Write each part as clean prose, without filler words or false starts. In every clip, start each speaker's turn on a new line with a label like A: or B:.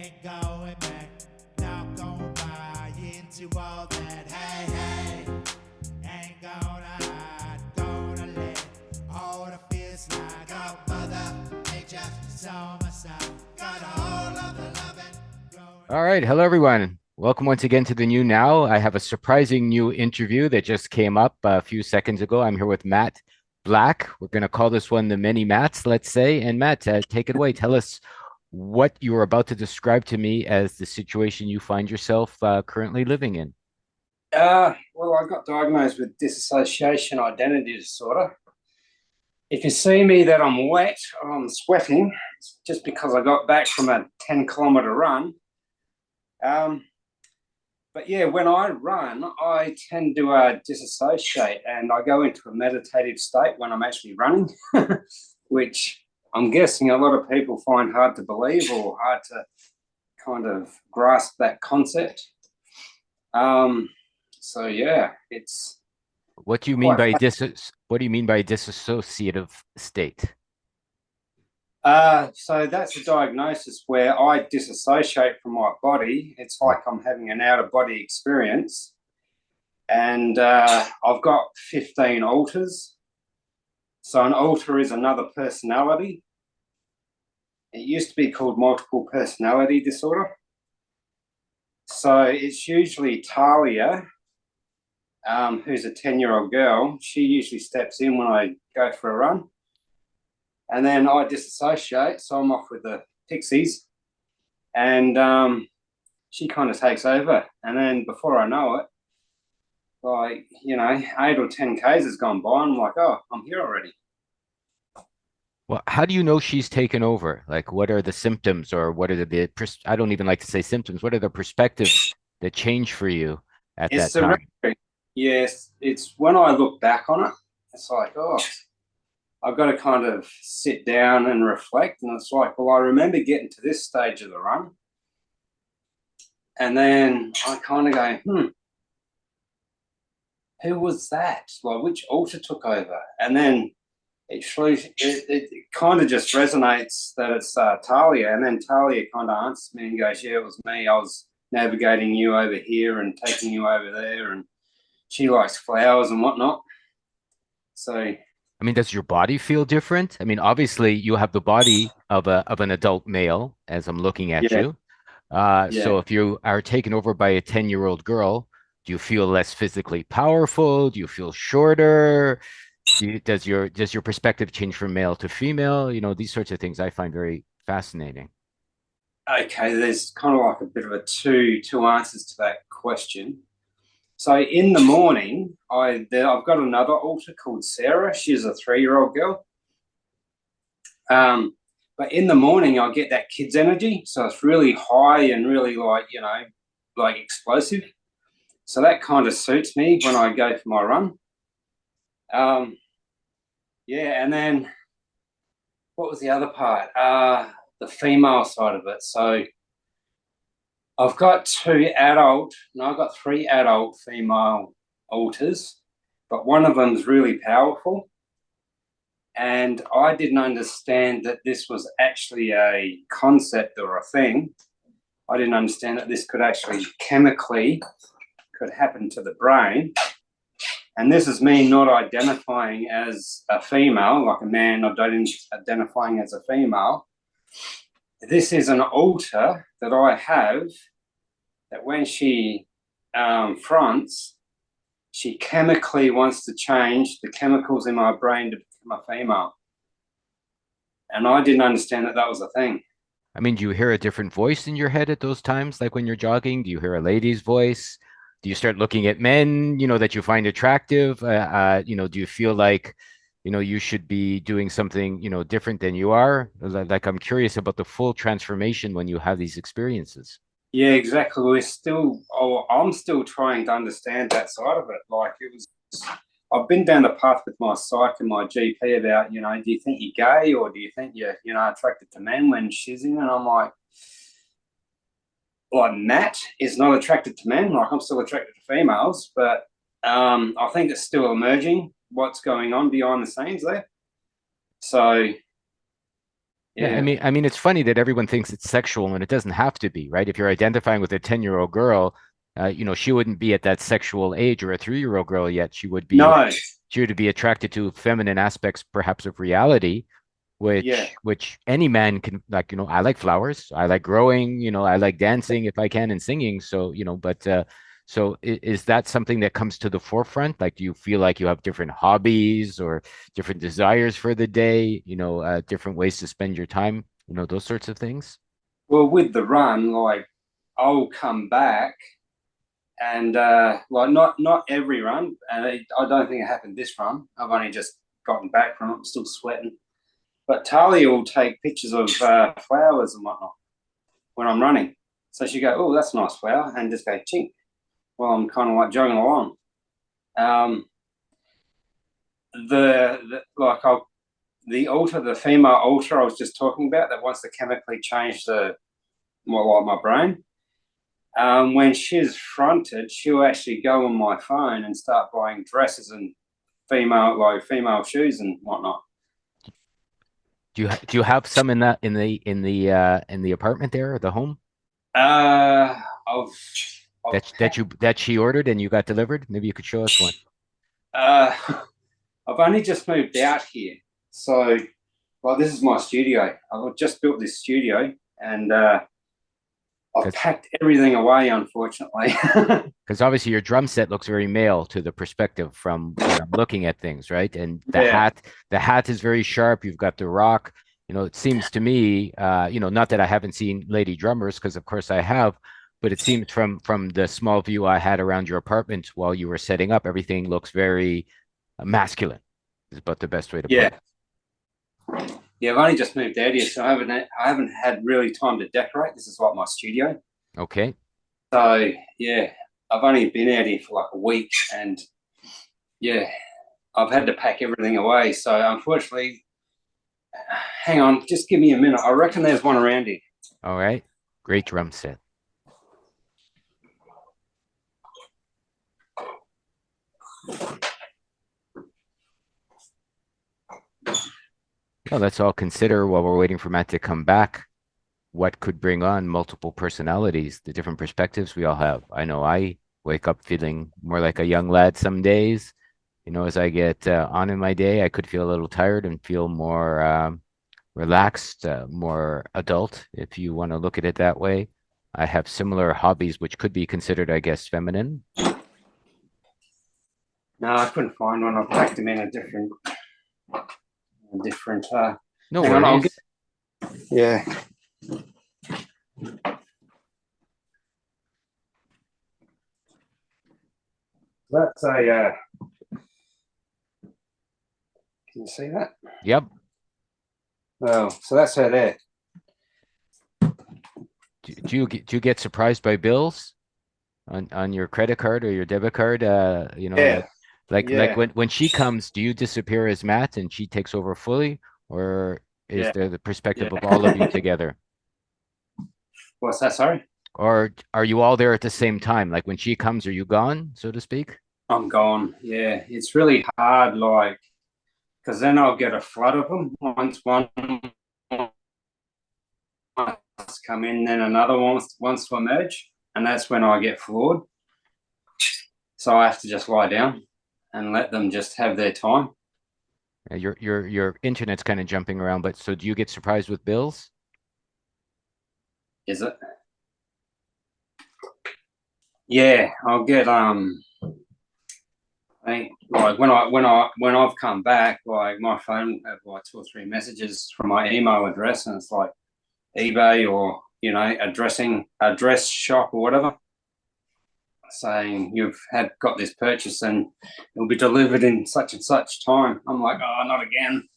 A: ain't going back. Not gonna buy into all that. Hey, hey, ain't gonna hide. Gonna let all the fears slide. Got mother nature is on my side. Got all of the loving.
B: All right. Hello, everyone. Welcome once again to the New Now. I have a surprising new interview that just came up a few seconds ago. I'm here with Matt Black. We're going to call this one the Many Matts, let's say. And Matt, take it away. Tell us what you were about to describe to me as the situation you find yourself currently living in.
C: Well, I got diagnosed with dissociation identity disorder. If you see me that I'm wet or I'm sweating, it's just because I got back from a 10-kilometer run. But yeah, when I run, I tend to disassociate and I go into a meditative state when I'm actually running, which I'm guessing a lot of people find hard to believe or hard to kind of grasp that concept. So yeah, it's
B: What do you mean by
C: quite.
B: what do you mean by dissociative state?
C: So that's a diagnosis where I disassociate from my body. It's like I'm having an out-of-body experience. And I've got 15 alters. So an alter is another personality. It used to be called multiple personality disorder. So it's usually Talia, who's a 10-year-old girl. She usually steps in when I go for a run. And then I disassociate, so I'm off with the pixies. And she kind of takes over. And then before I know it, like, 8 or 10 Ks has gone by. And I'm like, oh, I'm here already.
B: Well, how do you know she's taken over? Like, what are the symptoms or what are I don't even like to say symptoms. What are the perspectives that change for you at
C: It's
B: that time?
C: yes, it's when I look back on it, it's like, oh, I've got to kind of sit down and reflect. And it's like, well, I remember getting to this stage of the run. And then I kind of go, who was that? Like, which altar took over? And then it kind of just resonates that it's Talia. And then Talia kind of answers me and goes, yeah, it was me. I was navigating you over here and taking you over there. And she likes flowers and whatnot. So
B: I mean, does your body feel different? I mean, obviously you have the body of an adult male as I'm looking at
C: yeah,
B: you.
C: yeah.
B: So if you are taken over by a 10-year-old girl, do you feel less physically powerful? Do you feel shorter? Does your perspective change from male to female? You know, these sorts of things I find very fascinating.
C: Okay, there's kind of like a bit of a two answers to that question. So in the morning, I've got another altar called Sarah. She's a 3-year-old girl. But in the morning, I get that kid's energy. So it's really high and really like explosive. So that kind of suits me when I go for my run. Yeah, and then what was the other part? The female side of it. So I've got 3 adult female alters, but one of them is really powerful. And I didn't understand that this was actually a concept or a thing. I didn't understand that this could actually chemically could happen to the brain. And this is me not identifying as a female, like a man, not identifying as a female. This is an alter that I have that when she fronts, she chemically wants to change the chemicals in my brain to become a female. And I didn't understand that that was a thing.
B: I mean, do you hear a different voice in your head at those times, like when you're jogging? Do you hear a lady's voice? Do you start looking at men, that you find attractive? Do you feel like, you should be doing something, different than you are? Like, I'm curious about the full transformation when you have these experiences.
C: Yeah, exactly. I'm still trying to understand that side of it. Like I've been down the path with my psych and my GP about, do you think you're gay or do you think you're, attracted to men when shizzing? And I'm like Matt is not attracted to men. Like I'm still attracted to females, but I think it's still emerging what's going on behind the scenes there. So
B: Yeah,
C: Yeah.
B: I mean, it's funny that everyone thinks it's sexual and it doesn't have to be, right? If you're identifying with a 10-year-old girl, she wouldn't be at that sexual age, or a 3-year-old girl yet.
C: No.
B: She would be attracted to feminine aspects, perhaps of reality,
C: Yeah.
B: which any man can like. I like flowers, I like growing, I like dancing if I can and singing. So, but so is that something that comes to the forefront? Like, do you feel like you have different hobbies or different desires for the day, different ways to spend your time, those sorts of things?
C: Well, with the run, like I'll come back and like not every run, and I don't think it happened this run. I've only just gotten back from it. I'm still sweating. But Talia will take pictures of flowers and whatnot when I'm running. So she go, "Oh, that's a nice flower," and just go chink while I'm kind of like jogging along. Um, the female alter I was just talking about that wants to chemically change my brain. When she's fronted, she'll actually go on my phone and start buying dresses and female shoes and whatnot.
B: Do you have some in the apartment there, or the home
C: I've
B: that she ordered and you got delivered? Maybe you could show us one.
C: uh, I've only just moved out here, so this is my studio. I've just built this studio, and I've packed everything away, unfortunately.
B: Because obviously your drum set looks very male to the perspective from when I'm looking at things, right? And
C: Yeah.
B: the hat is very sharp. You've got the rock. It seems to me, not that I haven't seen lady drummers, because of course I have, but it seems from the small view I had around your apartment while you were setting up, everything looks very masculine. Is about the best way to put
C: Yeah.
B: it.
C: Yeah, I've only just moved out here, so I haven't had really time to decorate. This is like my studio.
B: Okay.
C: So yeah, I've only been out here for like a week, and yeah, I've had to pack everything away. So unfortunately, hang on, just give me a minute. I reckon there's one around here.
B: All right. Great drum set. Well, let's all consider while we're waiting for Matt to come back what could bring on multiple personalities, the different perspectives we all have. I know I wake up feeling more like a young lad some days. As I get on in my day, I could feel a little tired and feel more relaxed, more adult, if you want to look at it that way. I have similar hobbies, which could be considered, I guess, feminine.
C: No, I couldn't find one. I've packed them in a different.
B: No worries.
C: Yeah. That's a. Can you see that?
B: Yep.
C: Oh, so that's her there.
B: Do you get surprised by bills on your credit card or your debit card?
C: Yeah.
B: Like when she comes, do you disappear as Matt and she takes over fully, or is there the perspective of all of you together?
C: What's that? Sorry.
B: Or are you all there at the same time? Like when she comes, are you gone, so to speak?
C: I'm gone. Yeah, it's really hard, because then I'll get a flood of them. Once one come in, then another one wants to emerge, and that's when I get floored. So I have to just lie down and let them just have their time.
B: Your internet's kind of jumping around, but so do you get surprised with bills?
C: Is it? Yeah, I'll get like when I've come back, like my phone have like 2 or 3 messages from my email address, and it's like eBay or a dress shop or whatever, saying you've got this purchase and it'll be delivered in such and such time. I'm like, oh, not again.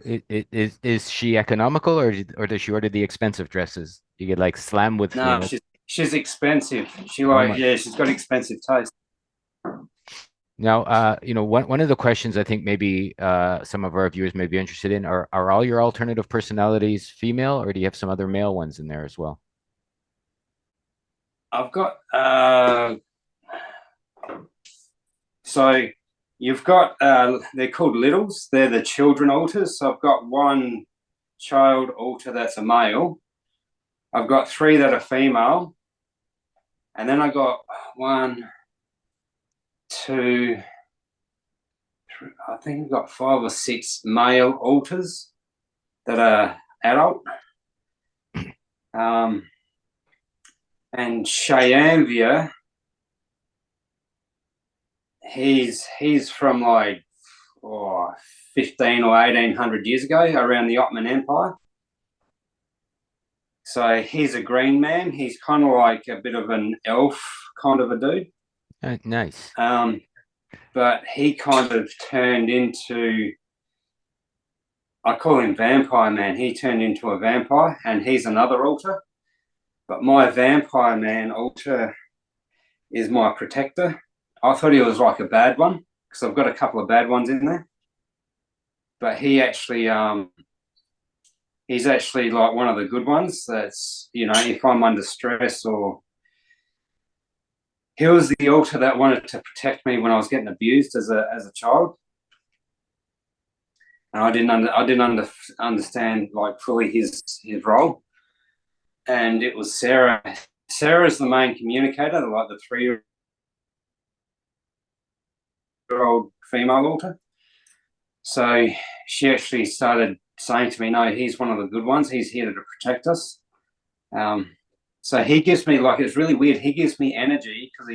B: Is she economical, or does she order the expensive dresses? You get like slammed with
C: No, she's expensive. She's got expensive taste.
B: Now, one of the questions I think maybe some of our viewers may be interested in are all your alternative personalities female, or do you have some other male ones in there as well?
C: I've got so you've got they're called littles. They're the children alters. So I've got one child altar that's a male. I've got 3 that are female. And then I got 1, 2, 3, I think I've got 5 or 6 male altars that are adult. And Cheyenvia, he's from like 15 or 1800 years ago, around the Ottoman Empire. So he's a green man. He's kind of like a bit of an elf kind of a dude.
B: Nice.
C: But he kind of turned into, I call him Vampire Man. He turned into a vampire, and he's another altar. But my Vampire Man altar is my protector. I thought he was like a bad one, because I've got a couple of bad ones in there. But he actually, he's actually like one of the good ones. That's, you know, if I'm under stress, or he was the altar that wanted to protect me when I was getting abused as a child. And I didn't understand like fully his role. And it was Sarah. Sarah's the main communicator, like the 3-year-old female altar. So she actually started saying to me, no, he's one of the good ones. He's here to protect us. So he gives me, like, it's really weird. He gives me energy, because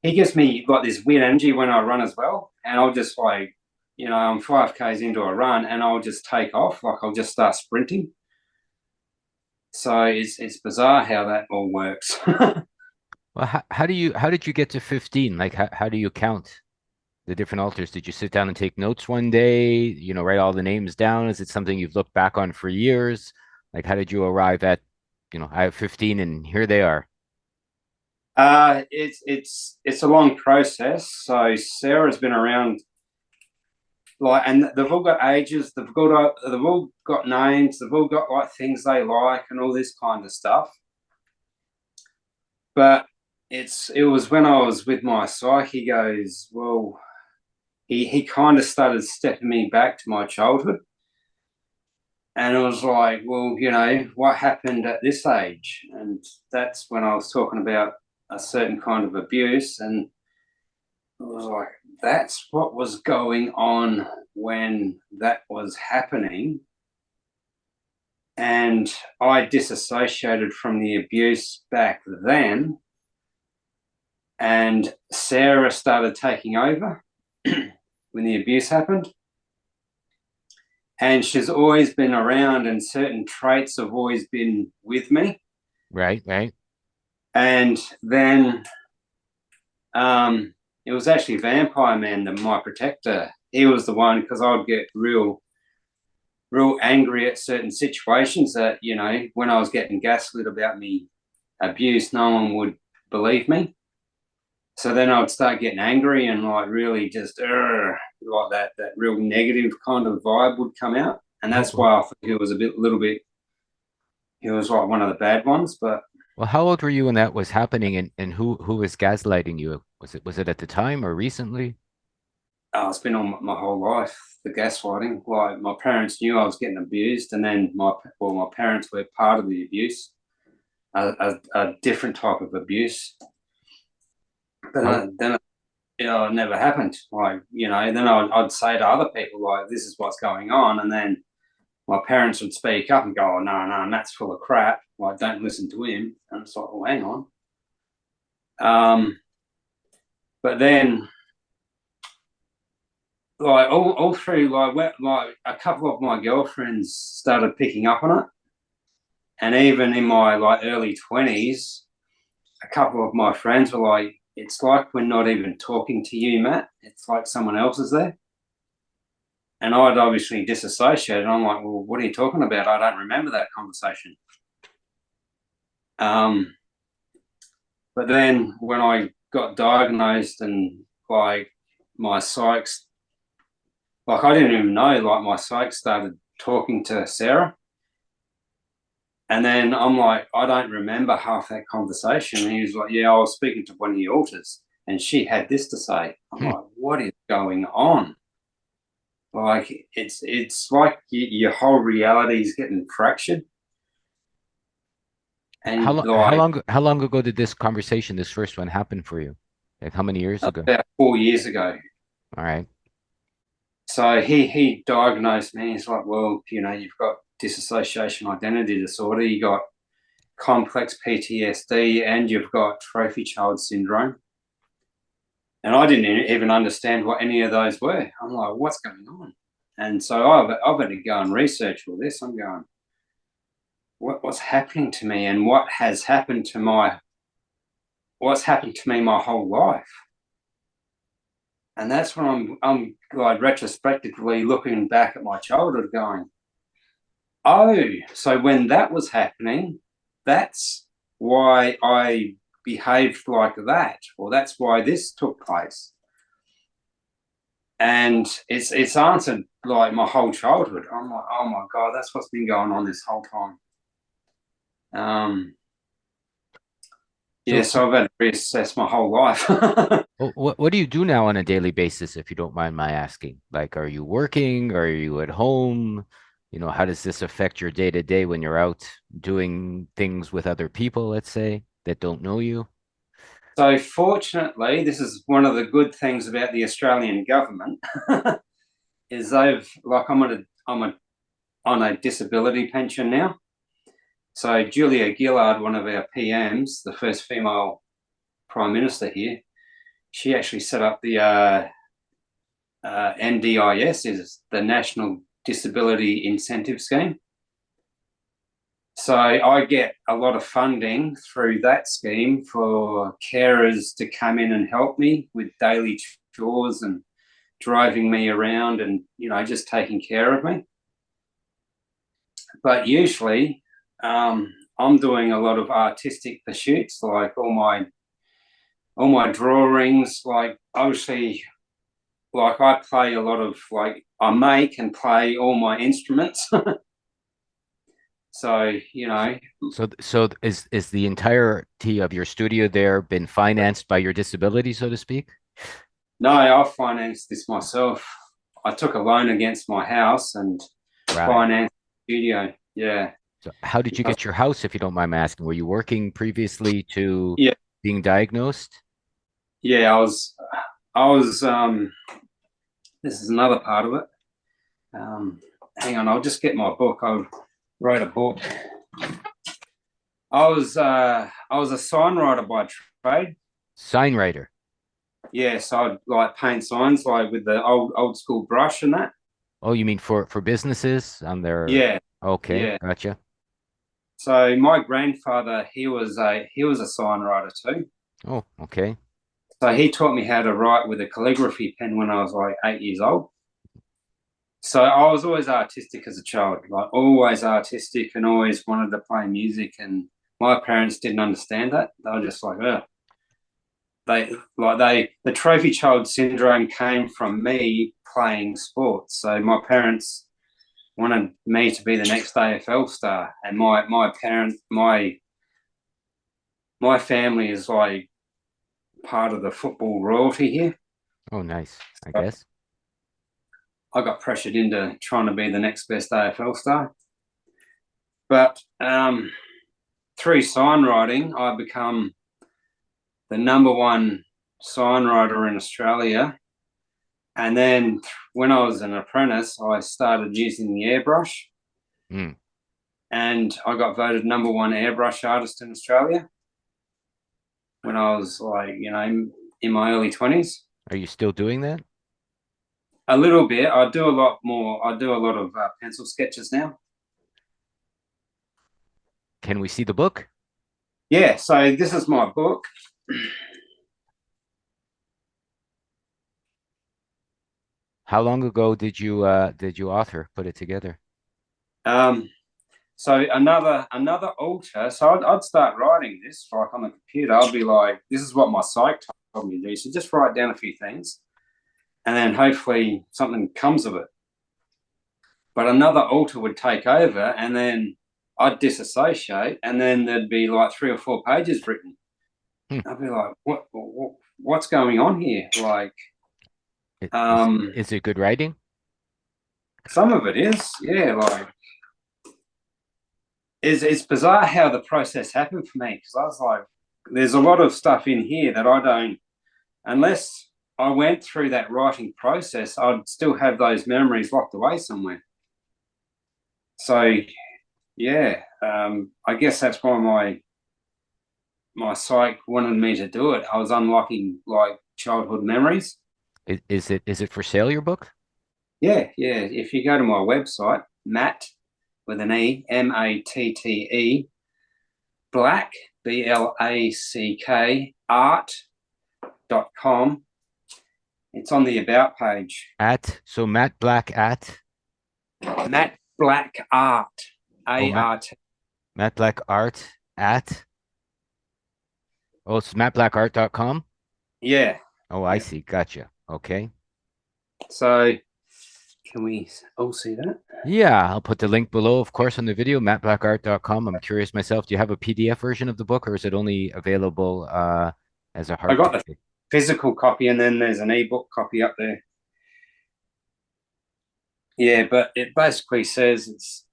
C: he gives me like this weird energy when I run as well. And I'll just, like, you know, I'm 5Ks into a run and I'll just take off. Like, I'll just start sprinting. So it's bizarre how that all works.
B: Well, how did you get to 15? Like, how do you count the different altars? Did you sit down and take notes one day, you know, write all the names down? Is it something you've looked back on for years? Like, how did you arrive at, you know, I have 15 and here they are?
C: It's a long process. So Sarah's been around, like, and they've all got ages, they've all got names, they've all got like things they like and all this kind of stuff. But it was when I was with my psych, he goes, well, he kind of started stepping me back to my childhood. And it was like, well, you know, what happened at this age? And that's when I was talking about a certain kind of abuse. And it was like, that's what was going on when that was happening. And I disassociated from the abuse back then. And Sarah started taking over when the abuse happened. And she's always been around, and certain traits have always been with me.
B: Right.
C: And then it was actually Vampire Man, my protector. He was the one, because I would get real angry at certain situations that, you know, when I was getting gaslit about me abuse, no one would believe me. So then I would start getting angry and like really just like that real negative kind of vibe would come out. And that's why I think he was he was like one of the bad ones. But
B: Well, how old were you when that was happening, and who was gaslighting you? Was it at the time or recently?
C: it's been on my whole life, the gaslighting. Like, my parents knew I was getting abused, and then my parents were part of the abuse, a different type of abuse. But then you know, it never happened. Like, you know, then I'd say to other people, like, this is what's going on. And then my parents would speak up and go, oh, no, Matt's full of crap. Like, don't listen to him. And it's like, well, hang on. But then, like, all through, like, a couple of my girlfriends started picking up on it. And even in my, like, early 20s, a couple of my friends were like, it's like we're not even talking to you, Matt. It's like someone else is there. And I'd obviously disassociated. I'm like, well, what are you talking about? I don't remember that conversation. But then when I got diagnosed, and like my psychs, like, I didn't even know, like, my psych started talking to Sarah. And then I'm like, I don't remember half that conversation. And he was like, yeah, I was speaking to one of the altars, and she had this to say. I'm like, what is going on? Like it's like your whole reality is getting fractured. And like
B: How long ago did this conversation, this first one, happen for you? Like how many years ago?
C: about 4 years ago.
B: All right.
C: So he diagnosed me. He's like, well, you've got dissociation identity disorder, you got complex PTSD, and you've got trophy child syndrome. And I didn't even understand what any of those were. I'm like, what's going on? And so I've had to go and research all this. I'm going, what's happening to me, and what's happened to me my whole life? And that's when I'm like retrospectively looking back at my childhood going, oh, so when that was happening, that's why I behaved like that, or that's why this took place. And it's answered like my whole childhood. I'm like, oh my God, that's what's been going on this whole time. Yeah, so I've had to reassess my whole life.
B: What do you do now on a daily basis, if you don't mind my asking? Like, are you working? Are you at home? How does this affect your day to day when you're out doing things with other people, let's say, that don't know you?
C: So fortunately, this is one of the good things about the Australian government is I'm on a disability pension now. So Julia Gillard, one of our PMs, the first female prime minister here, she actually set up the NDIS, is the National Disability Incentive Scheme. So I get a lot of funding through that scheme for carers to come in and help me with daily chores and driving me around and, just taking care of me. But usually I'm doing a lot of artistic pursuits, like all my drawings, like obviously, like I play a lot of, like I make and play all my instruments. So,
B: So is the entirety of your studio there been financed by your disability, so to speak?
C: no, I financed this myself. I took a loan against my house and
B: Right.
C: financed the studio. Yeah.
B: So how did you get your house, if you don't mind me asking? Were you working previously to
C: Yeah.
B: being diagnosed?
C: Yeah, I was this is another part of it. Hang on, I'll just get my book. I wrote a book. I was a signwriter by trade.
B: Sign writer.
C: Yeah, so I'd like paint signs like with the old school brush and that.
B: Oh, you mean for businesses on their?
C: Yeah,
B: Okay,
C: yeah.
B: gotcha.
C: So my grandfather, he was a signwriter too.
B: Oh, okay.
C: So he taught me how to write with a calligraphy pen when I was like 8 years old. So I was always artistic as a child, like always artistic, and always wanted to play music. And my parents didn't understand that. They were just like, oh, the trophy child syndrome came from me playing sports. So my parents wanted me to be the next AFL star, and my family is like part of the football royalty here.
B: Oh, nice, I guess.
C: I got pressured into trying to be the next best AFL star. But through signwriting, I become the #1 signwriter in Australia. And then when I was an apprentice, I started using the airbrush.
B: Mm.
C: And I got voted #1 airbrush artist in Australia when I was like, in my early 20s.
B: Are you still doing that?
C: A little bit. I do a lot more. I do a lot of pencil sketches now.
B: Can we see the book?
C: Yeah, so this is my book.
B: How long ago did you put it together?
C: So another alter. So I'd start writing this like on the computer. I'd be like, this is what my psych told me to do. So just write down a few things, and then hopefully something comes of it. But another alter would take over, and then I'd disassociate, and then there'd be like 3 or 4 pages written. I'd be like, what's going on here? Like,
B: Is it good writing?
C: Some of it is, yeah, like it's bizarre how the process happened for me, because I was like, there's a lot of stuff in here that I don't, unless I went through that writing process, I'd still have those memories locked away somewhere. So yeah, I guess that's why my psych wanted me to do it. I was unlocking like childhood memories.
B: Is it for sale, your book?
C: Yeah. If you go to my website, Matt with an E, Matte, Black, Black, art.com. It's on the about page.
B: So Matt Black at
C: Matt Black Art,
B: Matt,
C: ART.
B: Matt Black Art at it's mattblackart.com.
C: Yeah.
B: Oh, I see. Gotcha. Okay.
C: So can we all see that?
B: Yeah, I'll put the link below, of course, on the video, mattblackart.com. I'm curious myself, do you have a PDF version of the book, or is it only available as a
C: I
B: hard
C: got the
B: copy?
C: physical copy, and then there's an ebook copy up there. Yeah, but it basically says it's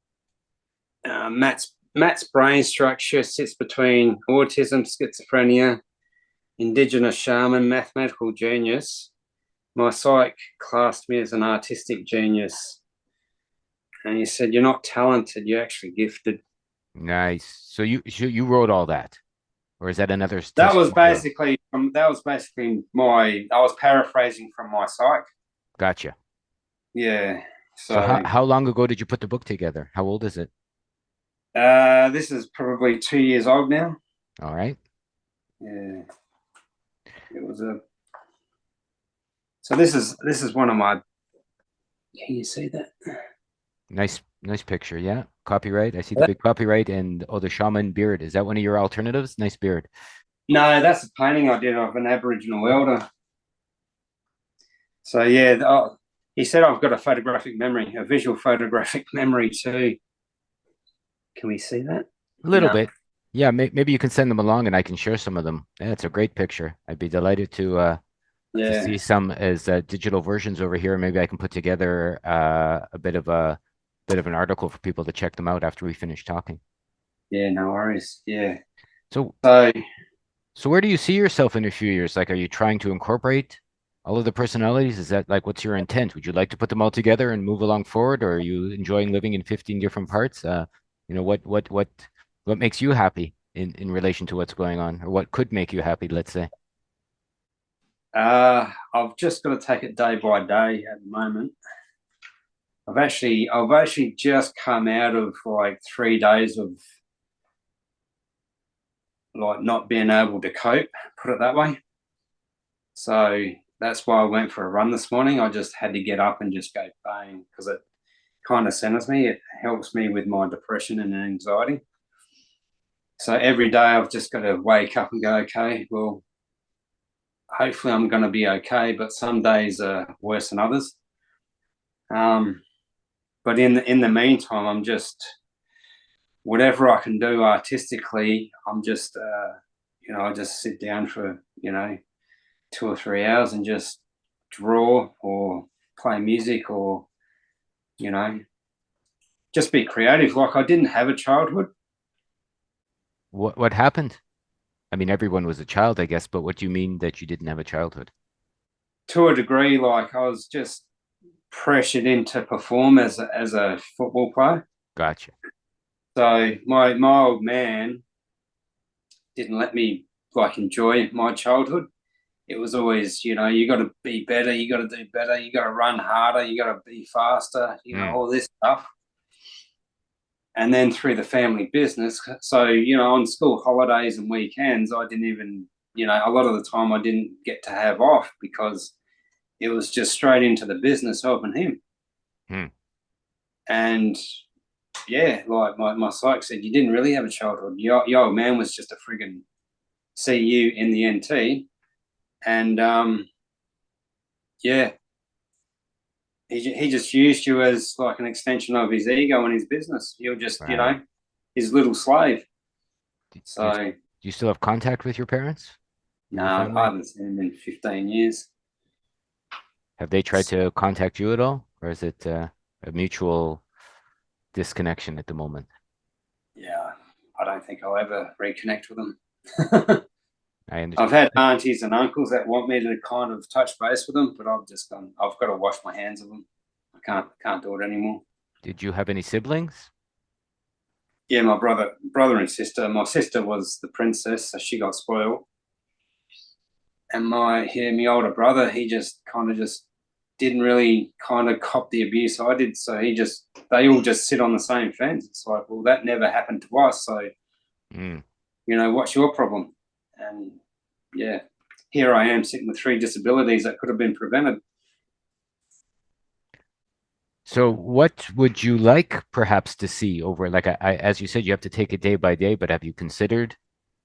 C: Matt's brain structure sits between autism, schizophrenia, indigenous shaman, mathematical genius. My psych classed me as an artistic genius. And he said, you're not talented, you're actually gifted.
B: Nice. So you wrote all that, or is that another
C: That was
B: testimonial?
C: basically I was paraphrasing from my psych.
B: Gotcha.
C: Yeah.
B: So
C: So
B: how long ago did you put the book together? How old is it?
C: this is probably 2 years old now.
B: All right.
C: Yeah. It was so this is one of my, can you see that?
B: Nice picture. Yeah. Copyright. I see the big copyright and the shaman beard. Is that one of your alternatives? Nice beard.
C: No, that's a painting I did of an Aboriginal elder. So yeah, he said I've got a photographic memory, a visual photographic memory too. Can we see that?
B: A little bit. Yeah, maybe you can send them along and I can share some of them. Yeah, it's a great picture. I'd be delighted to see some as digital versions over here. Maybe I can put together a bit of an article for people to check them out after we finish talking.
C: Yeah, no worries. Yeah.
B: So
C: So
B: where do you see yourself in a few years? Like, are you trying to incorporate all of the personalities? Is that like, what's your intent? Would you like to put them all together and move along forward, or are you enjoying living in 15 different parts? What makes you happy in relation to what's going on, or what could make you happy, let's say?
C: I've just got to take it day by day at the moment. I've actually just come out of like 3 days of like not being able to cope, put it that way. So that's why I went for a run this morning. I just had to get up and just go bang, because it kind of centers me. It helps me with my depression and anxiety. So every day I've just got to wake up and go, okay, well, hopefully I'm going to be okay, but some days are worse than others. But in the meantime, I'm just, whatever I can do artistically, I'm just, I just sit down for, 2 or 3 hours and just draw or play music or, just be creative. Like, I didn't have a childhood.
B: What happened? I mean, everyone was a child, I guess, but what do you mean that you didn't have a childhood?
C: To a degree, like I was just pressured in to perform as a football player.
B: Gotcha.
C: So my old man didn't let me like enjoy my childhood. It was always, you got to be better, you got to do better, you got to run harder, you got to be faster, all this stuff. And then through the family business, so, on school holidays and weekends, I didn't even, a lot of the time I didn't get to have off because it was just straight into the business helping him. And yeah, like my psych said, you didn't really have a childhood. Your old man was just a friggin' CU in the NT. And yeah, he just used you as like an extension of his ego and his business. You're just,
B: Right.
C: his little slave.
B: Do you still have contact with your parents?
C: No, I haven't seen them in 15 years.
B: Have they tried to contact you at all? Or is it a mutual disconnection at the moment.
C: Yeah, I don't think I'll ever reconnect with them.
B: I
C: I've
B: understand.
C: had aunties and uncles that want me to kind of touch base with them, but I've just gone, I've got to wash my hands of them. I can't do it anymore.
B: Did you have any siblings?
C: Yeah, my brother and sister. My sister was the princess, so she got spoiled. And my older brother, he just kind of just didn't really kind of cop the abuse I did. So they all just sit on the same fence. It's like, well, that never happened to us. So,
B: Mm.
C: what's your problem? And yeah, here I am sitting with 3 disabilities that could have been prevented.
B: So what would you like perhaps to see over, like as you said, you have to take it day by day, but have you considered,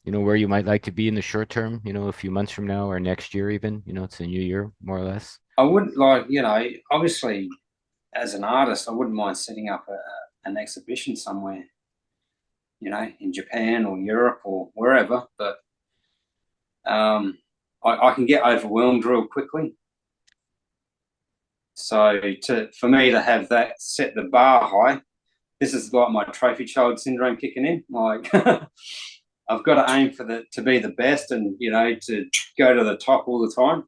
B: where you might like to be in the short term, a few months from now or next year even, it's a new year, more or less.
C: I wouldn't like, obviously as an artist, I wouldn't mind setting up an exhibition somewhere, in Japan or Europe or wherever. But I can get overwhelmed real quickly. So for me to have that set the bar high, this is like my trophy child syndrome kicking in. Like I've got to aim to be the best and to go to the top all the time.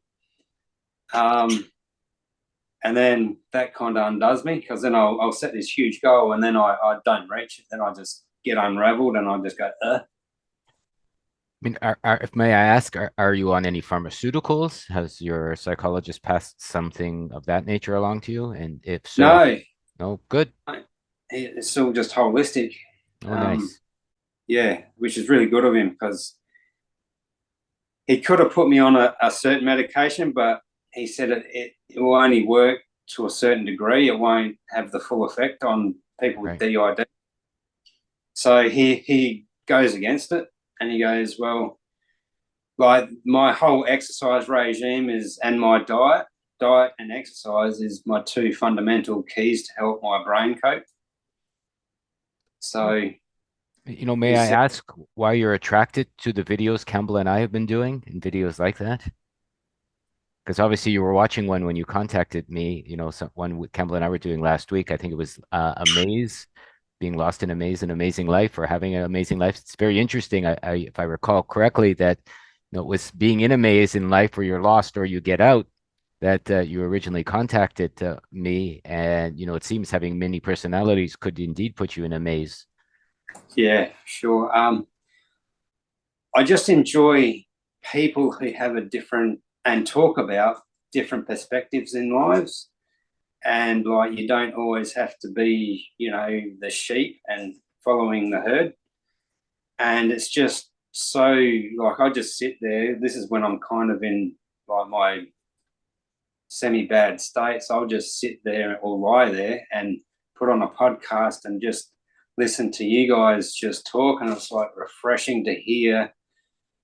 C: And then that kind of undoes me, because then I'll set this huge goal and then I don't reach it. Then I just get unraveled and I just go,
B: I mean, if may I ask, are you on any pharmaceuticals? Has your psychologist passed something of that nature along to you? And if so,
C: no,
B: no, good.
C: it's all just holistic.
B: Oh, nice.
C: Yeah, which is really good of him, because he could have put me on a certain medication, but he said it will only work to a certain degree. It won't have the full effect on people with
B: Right.
C: DID. So he goes against it, and he goes, well, like my whole exercise regime and my diet and exercise is my 2 fundamental keys to help my brain cope. So
B: May I ask why you're attracted to the videos Cambell and I have been doing and videos like that? Because obviously you were watching one when you contacted me, one Cambell and I were doing last week. I think it was a maze, being lost in a maze, an amazing life, or having an amazing life. It's very interesting. If I recall correctly, that it was being in a maze in life where you're lost or you get out, that you originally contacted me, and it seems having many personalities could indeed put you in a maze.
C: yeah, sure. I just enjoy people who have a different and talk about different perspectives in lives. And like, you don't always have to be, the sheep and following the herd. And it's just so, like, I just sit there. This is when I'm kind of in like my semi-bad state. So I'll just sit there or lie there and put on a podcast and just listen to you guys just talk. And it's like refreshing to hear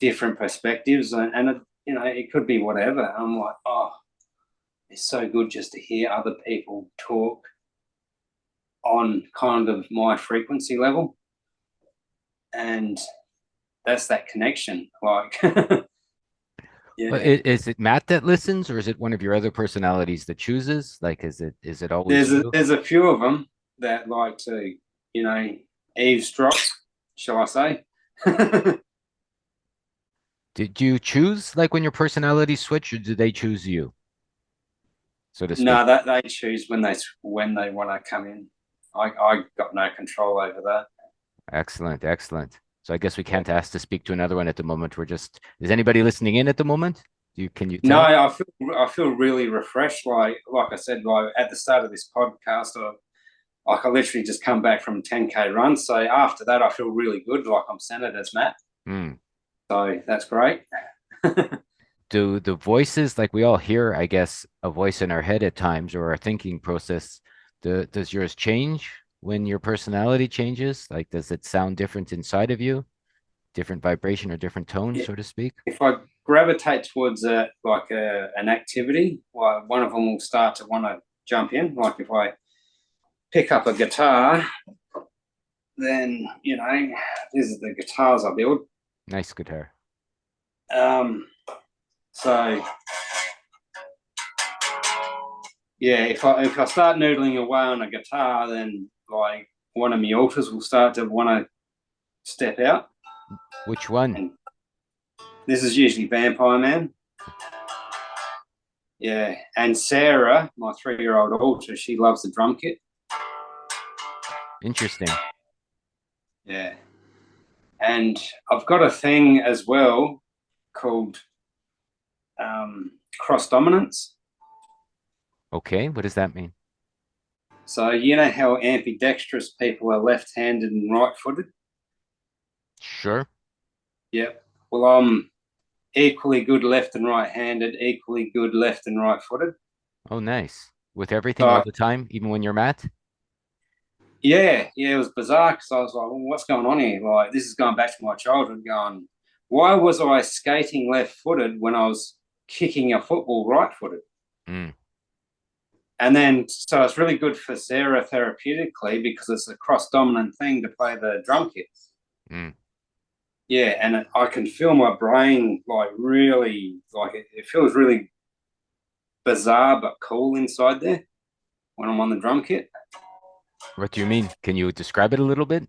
C: different perspectives. And it could be whatever. I'm like, oh, it's so good just to hear other people talk on kind of my frequency level. And that's that connection. Like, yeah.
B: Is it Matt that listens, or is it one of your other personalities that chooses? Like, is it always you?
C: There's a few of them that like to, eavesdrop, shall I say?
B: Did you choose, like, when your personalities switch, or did they choose you, so to speak?
C: No, that they choose when they want to come in. I got no control over that.
B: Excellent, excellent. So I guess we can't ask to speak to another one at the moment. Is anybody listening in at the moment? Can you
C: No,
B: tell?
C: I feel really refreshed. Like I said, like at the start of this podcast, I literally just come back from a 10K run. So after that, I feel really good. Like I'm centered as Matt.
B: Mm.
C: So that's great.
B: Do the voices, like we all hear, I guess, a voice in our head at times, or our thinking process, does yours change when your personality changes? Like, does it sound different inside of you? Different vibration or different tone, so to speak?
C: If I gravitate towards an activity, like one of them will start to want to jump in. Like if I pick up a guitar, then these are the guitars I build.
B: Nice guitar.
C: So yeah, if I start noodling away on a guitar, then like one of my alters will start to want to step out.
B: Which one?
C: And this is usually Vampire Man. Yeah, and Sarah, my 3-year-old alter, she loves the drum kit.
B: Interesting.
C: Yeah, and I've got a thing as well called cross dominance.
B: Okay, what does that mean?
C: So you know how ambidextrous people are left-handed and right-footed?
B: Sure.
C: Yep. Well, I'm equally good left and right-handed, equally good left and right-footed.
B: Oh, nice. With everything all
C: So
B: the time, even when you're Matt?
C: yeah, it was bizarre because I was like, well, what's going on here? Like, this is going back to my childhood, going, why was I skating left-footed when I was kicking a football right-footed?
B: Mm,
C: And then, so it's really good for Sarah therapeutically because it's a cross-dominant thing to play the drum kit.
B: mm.
C: Yeah, and I can feel my brain like really, like it feels really bizarre but cool inside there when I'm on the drum kit.
B: What do you mean? Can you describe it a little bit?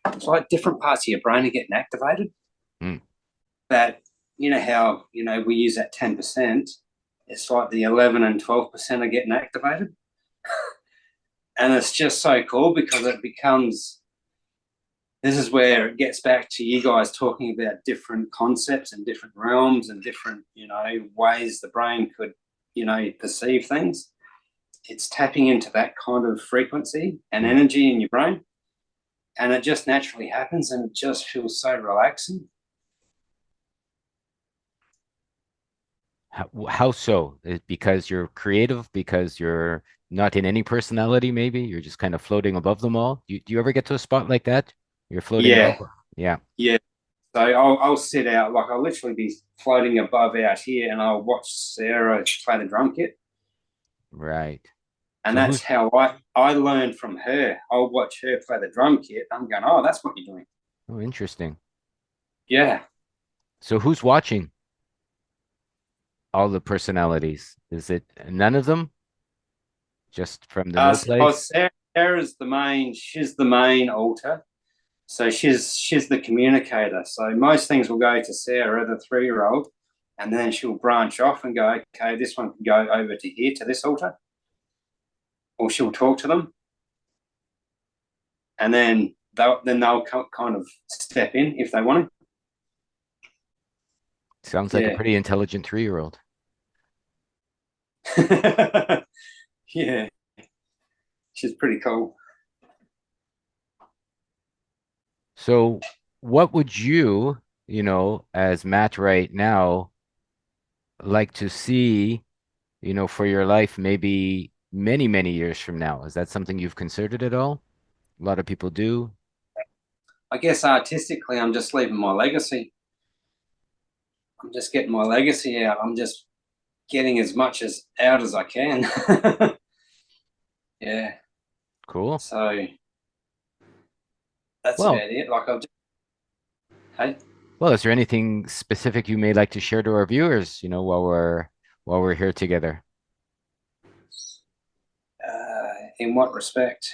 C: It's like different parts of your brain are getting activated.
B: Mm.
C: That, you know how, we use that 10%, it's like the 11 and 12% are getting activated. And it's just so cool because it becomes, this is where it gets back to you guys talking about different concepts and different realms and different, ways the brain could, perceive things. It's tapping into that kind of frequency and
B: Mm.
C: energy in your brain. And it just naturally happens and it just feels so relaxing.
B: How so? Because you're creative, because you're not in any personality, maybe you're just kind of floating above them all. Do you ever get to a spot like that? You're floating above.
C: Yeah,
B: Yeah,
C: yeah. So I'll sit out, like I'll literally be floating above out here and I'll watch Sarah play the drum kit.
B: right.
C: And
B: So
C: that's
B: who's
C: how I learned from her. I'll watch her play the drum kit. I'm going, oh, that's what you're doing.
B: Oh, interesting.
C: Yeah.
B: So who's watching all the personalities? Is it none of them? Just from the no place?
C: Sarah's the main, she's the main alter. So she's the communicator. So most things will go to Sarah, the 3-year-old, and then she'll branch off and go, okay, this one can go over to here to this altar, or she'll talk to them, and then they'll kind of step in if they want
B: Sounds like a
C: to.
B: pretty intelligent 3-year-old.
C: Yeah, yeah, she's pretty cool.
B: So what would you, as Matt right now, like to see, for your life, maybe many, many years from now? Is that something you've considered at all? A lot of people do.
C: I guess artistically, I'm just leaving my legacy. I'm just getting my legacy out. I'm just getting as much as out as I can. Yeah.
B: Cool.
C: So that's
B: Well,
C: about it. Like I've just, hey,
B: well, is there anything specific you may like to share to our viewers, while we're here together?
C: in what respect?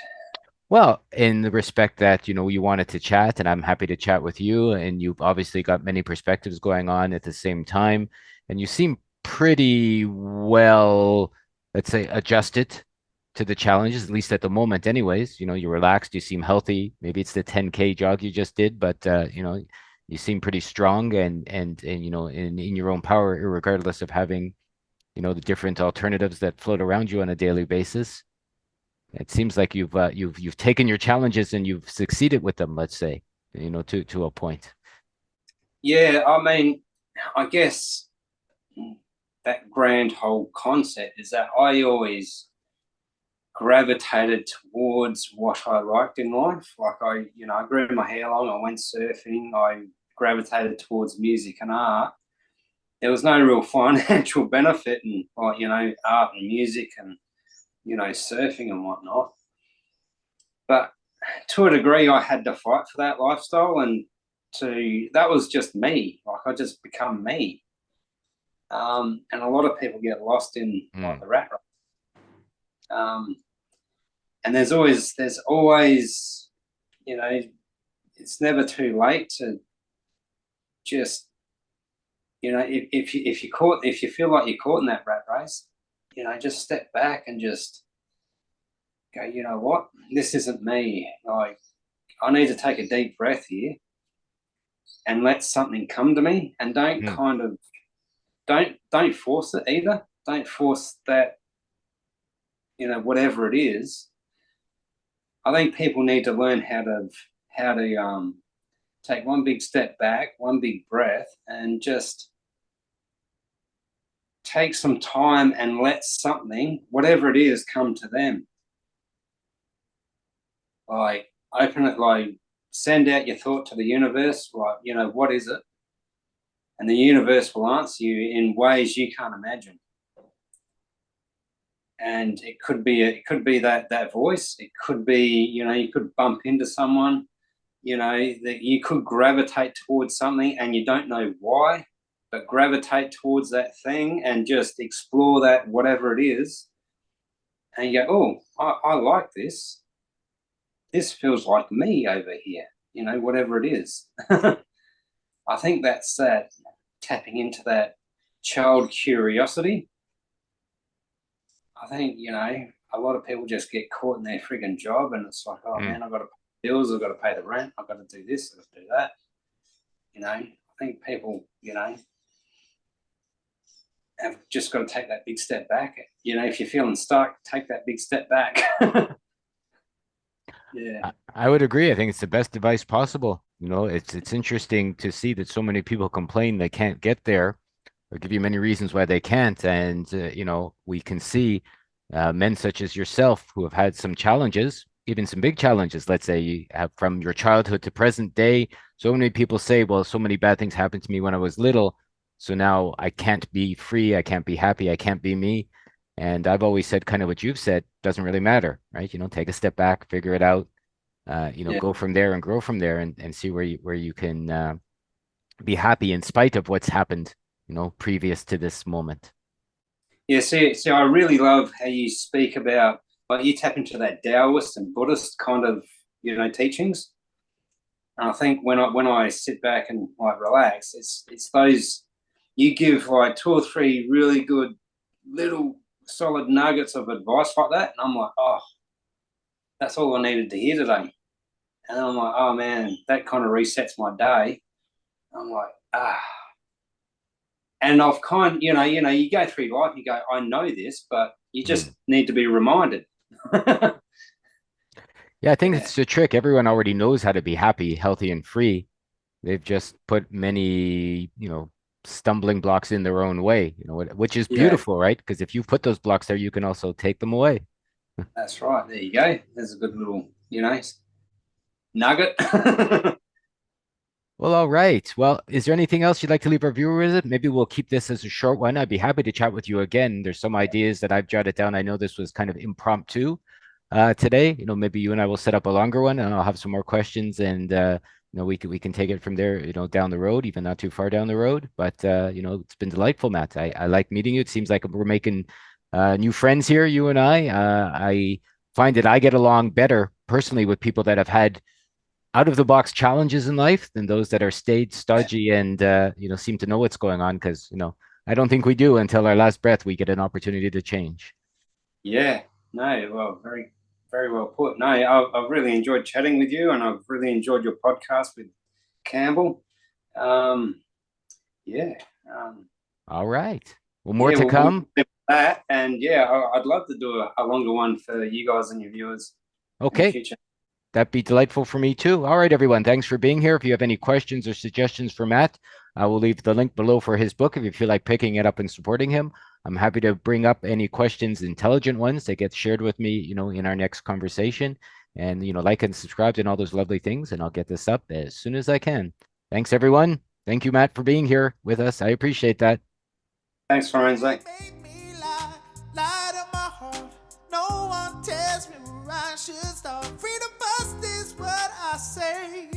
B: Well, in the respect that, you wanted to chat, and I'm happy to chat with you, and you've obviously got many perspectives going on at the same time, and you seem pretty well, let's say, adjusted to the challenges, at least at the moment, anyways. You're relaxed, you seem healthy. Maybe it's the 10K jog you just did, but you seem pretty strong and in your own power, regardless of having, the different alternatives that float around you on a daily basis. It seems like you've taken your challenges and you've succeeded with them, let's say, to a point.
C: Yeah, I mean, I guess that grand whole concept is that I always gravitated towards what I liked in life. Like I grew my hair long, I went surfing, I gravitated towards music and art. There was no real financial benefit in like, art and music and, surfing and whatnot. But to a degree, I had to fight for that lifestyle, and that was just me. Like I just become me. And a lot of people get lost in like the rat race. And there's always, you know, it's never too late to just, you know, if you feel like you're caught in that rat race, you know, just step back and just go, you know what, this isn't me. Like, I need to take a deep breath here and let something come to me, and don't force it either. Don't force that, you know, whatever it is. I think people need to learn how to take one big step back, one big breath, and just take some time and let something, whatever it is, come to them. Like, open it, like, send out your thought to the universe, like, you know, what is it? And the universe will answer you in ways you can't imagine. And it could be that voice. It could be, you know, you could bump into someone, you know, that you could gravitate towards something and you don't know why, but gravitate towards that thing and just explore that, whatever it is. And you go, oh, I like this. This feels like me over here, you know, whatever it is. I think that's that, tapping into that child curiosity. I think, you know, a lot of people just get caught in their frigging job, and it's like, oh man, I've got to pay bills, I've got to pay the rent, I've got to do this, I've got to do that. You know, I think people, you know, have just got to take that big step back. You know, if you're feeling stuck, take that big step back. Yeah,
B: I would agree. I think it's the best advice possible. You know, it's interesting to see that so many people complain they can't get there, or give you many reasons why they can't. And you know, we can see men such as yourself who have had some challenges, even some big challenges. Let's say you have from your childhood to present day. So many people say, well, so many bad things happened to me when I was little, so now I can't be free, I can't be happy, I can't be me. And I've always said kind of what you've said, doesn't really matter, right? You know, take a step back, figure it out, you know,
C: yeah,
B: go from there and grow from there, and see where you can be happy in spite of what's happened, you know, previous to this moment.
C: yeah. See, I really love how you speak about, like, you tap into that Taoist and Buddhist kind of, you know, teachings. And I think when I sit back and like relax, it's those, you give like two or three really good little solid nuggets of advice like that, and I'm like, oh, that's all I needed to hear today. And I'm like, oh man, that kind of resets my day. I'm like, ah. And I've you go through life, you go, I know this, but you just need to be reminded.
B: Yeah, I think
C: Yeah,
B: it's the trick. Everyone already knows how to be happy, healthy, and free. They've just put many, you know, stumbling blocks in their own way, you know, which is
C: yeah,
B: beautiful, right? Because if you put those blocks there, you can also take them away.
C: that's right. There you go. There's a good little, you know, nugget.
B: Well, all right. Well, is there anything else you'd like to leave our viewers with? Maybe we'll keep this as a short one. I'd be happy to chat with you again. There's some ideas that I've jotted down. I know this was kind of impromptu today. You know, maybe you and I will set up a longer one, and I'll have some more questions, and you know, we can take it from there, you know, down the road, even not too far down the road. But you know, it's been delightful, Matt. I like meeting you. It seems like we're making new friends here, you and I. I find that I get along better personally with people that have had out of the box challenges in life than those that are stayed stodgy and you know, seem to know what's going on, because you know, I don't think we do until our last breath we get an opportunity to change.
C: Yeah, no, well, very, very well put. No, I've really enjoyed chatting with you, and I've really enjoyed your podcast with Cambell. Um, yeah,
B: All right. Well, more
C: yeah,
B: to
C: we'll
B: come.
C: do that, and yeah, I'd love to do a longer one for you guys and your viewers in the
B: Okay.
C: future.
B: That'd be delightful for me too. All right, everyone. Thanks for being here. If you have any questions or suggestions for Matt, I will leave the link below for his book if you feel like picking it up and supporting him. I'm happy to bring up any questions, intelligent ones that get shared with me, you know, in our next conversation. And, you know, like and subscribe and all those lovely things, and I'll get this up as soon as I can. Thanks, everyone. Thank you, Matt, for being here with us. I appreciate that.
C: Thanks, Lorenzo.
A: Made me lie, lie to my heart. No one tells me where I should start. Freedom first is what I say.